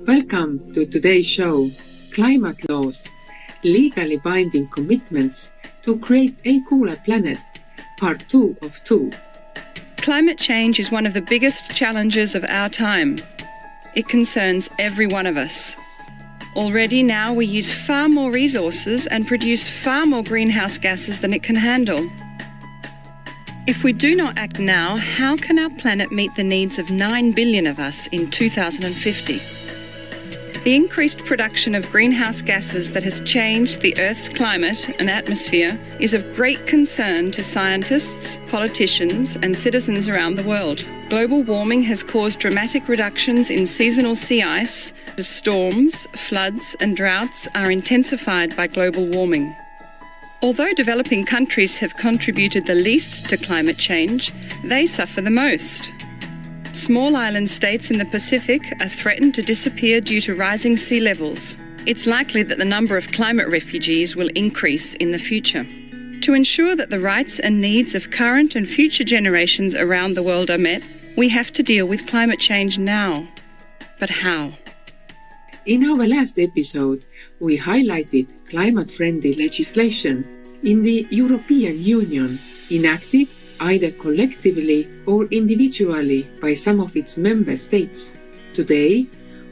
Welcome to today's show, Climate Laws, Legally Binding Commitments to Create a Cooler Planet, Part 2 of 2. Climate change is one of the biggest challenges of our time. It concerns every one of us. Already now we use far more resources and produce far more greenhouse gases than it can handle. If we do not act now, how can our planet meet the needs of 9 billion of us in 2050? The increased production of greenhouse gases that has changed the Earth's climate and atmosphere is of great concern to scientists, politicians, and citizens around the world. Global warming has caused dramatic reductions in seasonal sea ice. The storms, floods, and droughts are intensified by global warming. Although developing countries have contributed the least to climate change, they suffer the most. Small island states in the Pacific are threatened to disappear due to rising sea levels. It's likely that the number of climate refugees will increase in the future. To ensure that the rights and needs of current and future generations around the world are met, we have to deal with climate change now. But how? In our last episode, we highlighted climate-friendly legislation in the European Union enacted either collectively or individually by some of its member states. Today,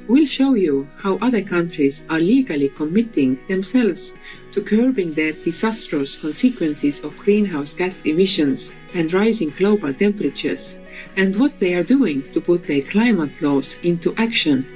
we'll show you how other countries are legally committing themselves to curbing their disastrous consequences of greenhouse gas emissions and rising global temperatures, and what they are doing to put their climate laws into action.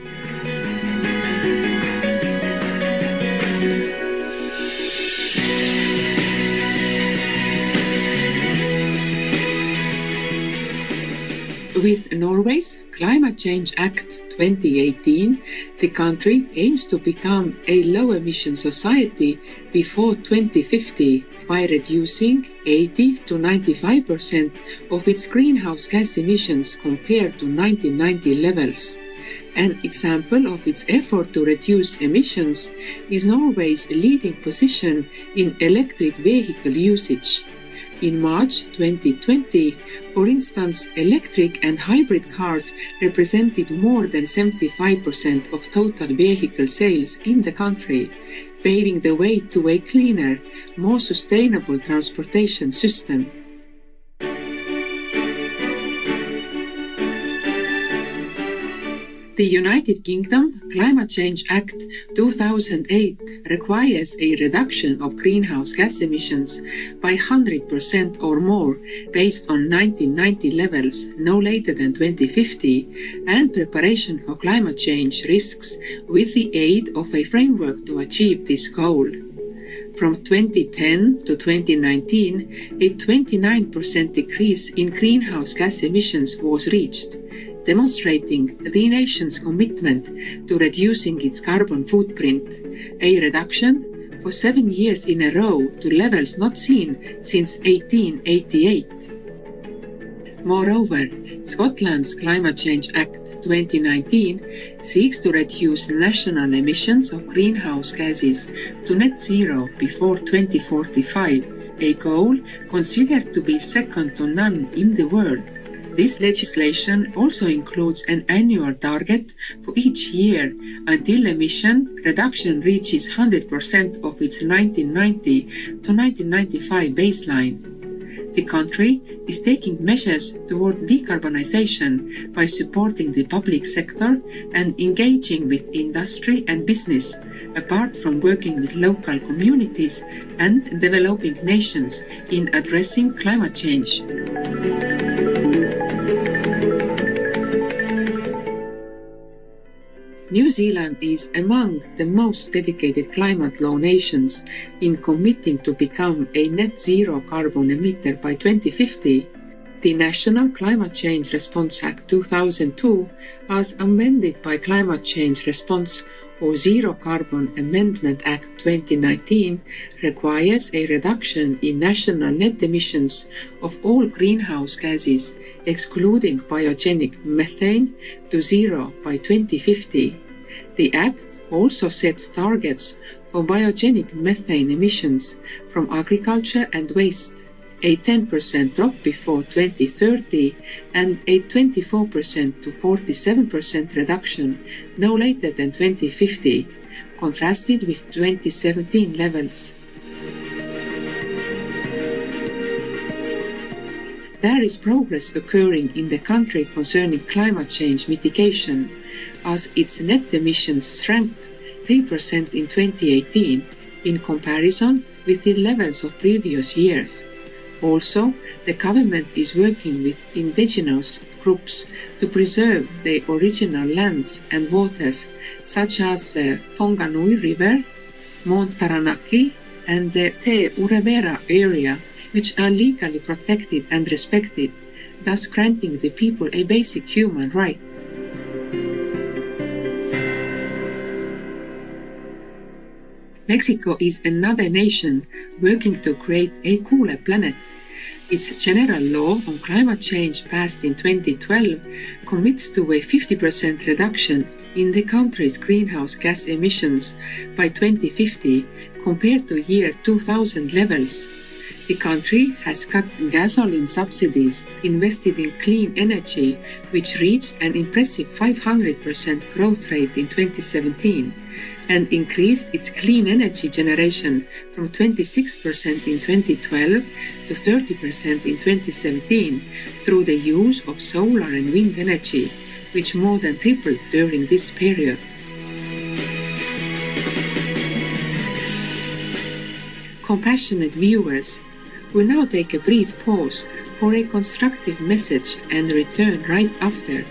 With Norway's Climate Change Act 2018, the country aims to become a low-emission society before 2050 by reducing 80 to 95% of its greenhouse gas emissions compared to 1990 levels. An example of its effort to reduce emissions is Norway's leading position in electric vehicle usage. In March 2020, for instance, electric and hybrid cars represented more than 75% of total vehicle sales in the country, paving the way to a cleaner, more sustainable transportation system. The United Kingdom Climate Change Act 2008 requires a reduction of greenhouse gas emissions by 100% or more based on 1990 levels no later than 2050 and preparation for climate change risks with the aid of a framework to achieve this goal. From 2010 to 2019, a 29% decrease in greenhouse gas emissions was reached, demonstrating the nation's commitment to reducing its carbon footprint, a reduction for 7 years in a row to levels not seen since 1888. Moreover, Scotland's Climate Change Act 2019 seeks to reduce national emissions of greenhouse gases to net zero before 2045, a goal considered to be second to none in the world. This legislation also includes an annual target for each year until emission reduction reaches 100% of its 1990 to 1995 baseline. The country is taking measures toward decarbonization by supporting the public sector and engaging with industry and business, apart from working with local communities and developing nations in addressing climate change. New Zealand is among the most dedicated climate law nations in committing to become a net zero carbon emitter by 2050. The National Climate Change Response Act 2002, as amended by Climate Change Response or Zero Carbon Amendment Act 2019, requires a reduction in national net emissions of all greenhouse gases, excluding biogenic methane, to zero by 2050. The Act also sets targets for biogenic methane emissions from agriculture and waste. a 10% drop before 2030, and a 24% to 47% reduction no later than 2050, contrasted with 2017 levels. There is progress occurring in the country concerning climate change mitigation, as its net emissions shrank 3% in 2018 in comparison with the levels of previous years. Also, the government is working with indigenous groups to preserve the original lands and waters, such as the Whanganui River, Mount Taranaki, and the Te Urevera area, which are legally protected and respected, thus granting the people a basic human right. Mexico is another nation working to create a cooler planet. Its general law on climate change, passed in 2012, commits to a 50% reduction in the country's greenhouse gas emissions by 2050 compared to year 2000 levels. The country has cut gasoline subsidies, invested in clean energy, which reached an impressive 500% growth rate in 2017, and increased its clean energy generation from 26% in 2012 to 30% in 2017 through the use of solar and wind energy, which more than tripled during this period. Compassionate viewers, we'll now take a brief pause for a constructive message and return right after.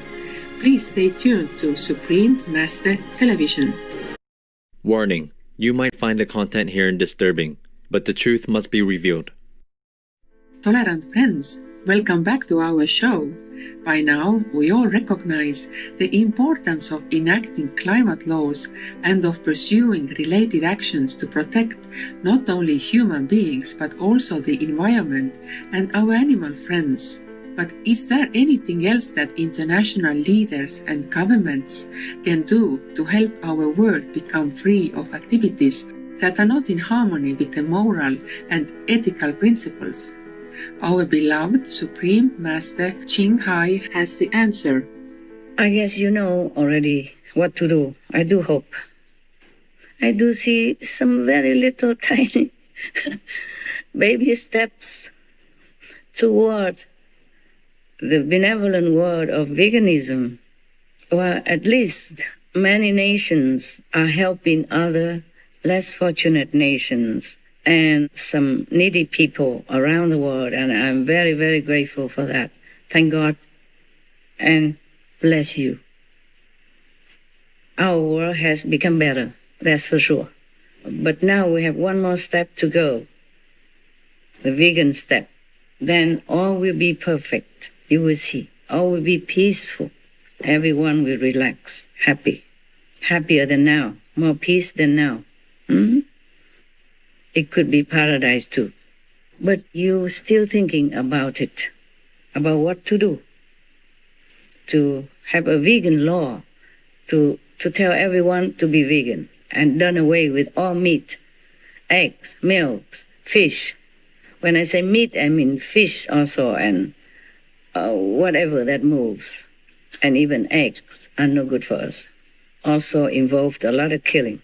Please stay tuned to Supreme Master Television. Warning: you might find the content here disturbing, but the truth must be revealed. Tolerant friends, welcome back to our show. By now, we all recognize the importance of enacting climate laws and of pursuing related actions to protect not only human beings but also the environment and our animal friends. But is there anything else that international leaders and governments can do to help our world become free of activities that are not in harmony with the moral and ethical principles? Our beloved Supreme Master Ching has the answer. I guess you know already what to do. I do hope. I do see some very little tiny baby steps toward the benevolent word of veganism. Or at least many nations are helping other less fortunate nations and some needy people around the world, and I'm very, very grateful for that. Thank God and bless you. Our world has become better, that's for sure. But now we have one more step to go, the vegan step. Then all will be perfect. You will see. All will be peaceful. Everyone will relax, happy. Happier than now, more peace than now. It could be paradise too. But you're still thinking about it, about what to do. To have a vegan law, to tell everyone to be vegan and done away with all meat, eggs, milks, fish. When I say meat, I mean fish also, and whatever that moves. And even eggs are no good for us. Also involved a lot of killing.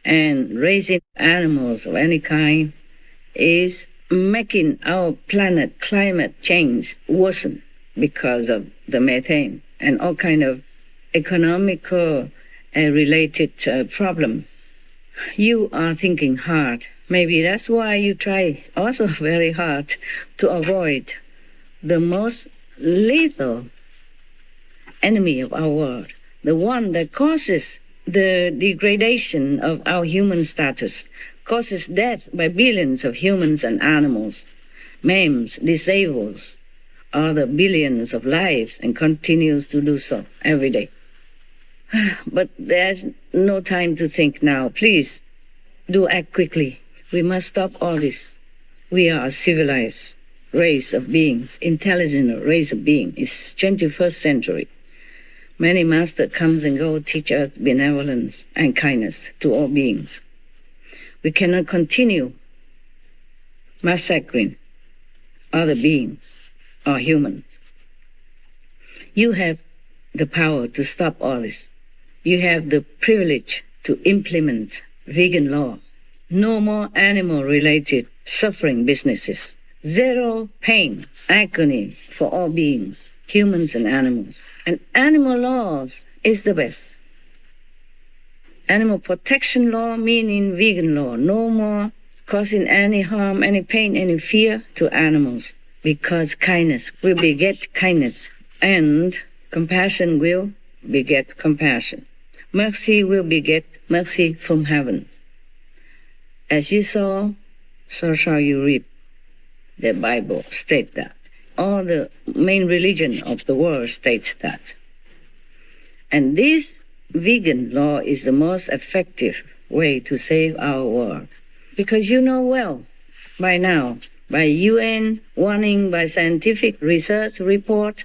And raising animals of any kind is making our planet climate change worsen because of the methane and all kind of economical related problem. You are thinking hard. Maybe that's why you try also very hard to avoid the most lethal enemy of our world, the one that causes the degradation of our human status, causes death by billions of humans and animals, maims, disables all the billions of lives, and continues to do so every day. But there's no time to think now. Please, do act quickly. We must stop all this. We are a civilized race of beings, intelligent race of beings. It's 21st century. Many masters comes and go, teach us benevolence and kindness to all beings. We cannot continue massacring other beings or humans. You have the power to stop all this. You have the privilege to implement vegan law. No more animal-related suffering businesses. Zero pain, agony for all beings, humans and animals. And animal laws is the best. Animal protection law meaning vegan law. No more causing any harm, any pain, any fear to animals. Because kindness will beget kindness. And compassion will beget compassion. Mercy will beget mercy from heaven. As you sow, so shall you reap. The Bible states that. All the main religion of the world states that. And this vegan law is the most effective way to save our world. Because you know well by now, by UN warning, by scientific research report,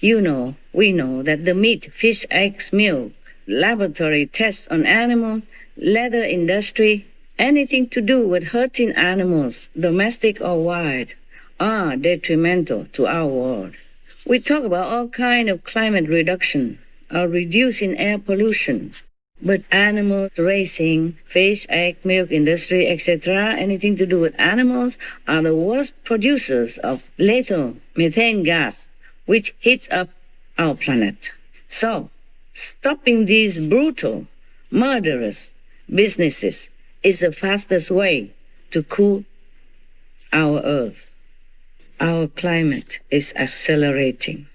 we know that the meat, fish, eggs, milk, laboratory tests on animals, leather industry, anything to do with hurting animals, domestic or wild, are detrimental to our world. We talk about all kinds of climate reduction or reducing air pollution, but animal raising, fish, egg, milk industry, etc., anything to do with animals are the worst producers of lethal methane gas, which heats up our planet. So, stopping these brutal, murderous businesses is the fastest way to cool our earth. Our climate is accelerating.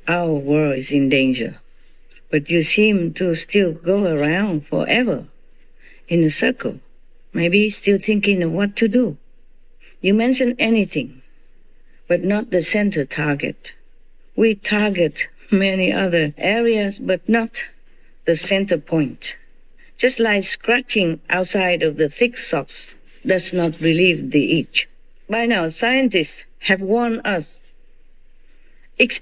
Our world is in danger. But you seem to still go around forever in a circle, maybe still thinking of what to do. You mention anything, but not the center target. We target many other areas, but not the center point. Just like scratching outside of the thick socks does not relieve the itch. By now, scientists have warned us x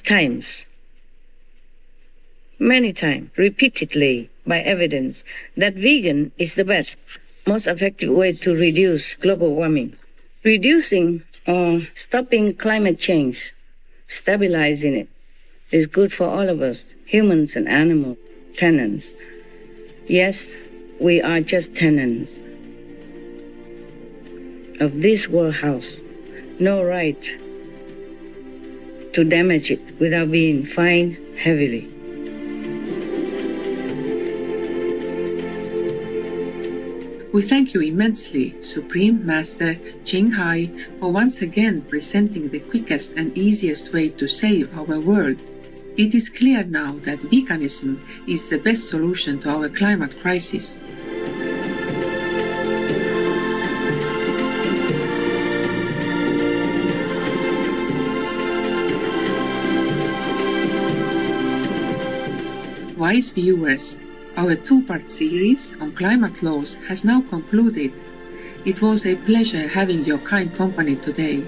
times, many times, repeatedly, by evidence, that vegan is the best, most effective way to reduce global warming. Reducing or stopping climate change, stabilizing it, is good for all of us, humans and animal tenants. Yes, we are just tenants of this world house. No right to damage it without being fined heavily. We thank you immensely, Supreme Master Ching, for once again presenting the quickest and easiest way to save our world. It is clear now that veganism is the best solution to our climate crisis. Wise viewers, our two-part series on climate laws has now concluded. It was a pleasure having your kind company today.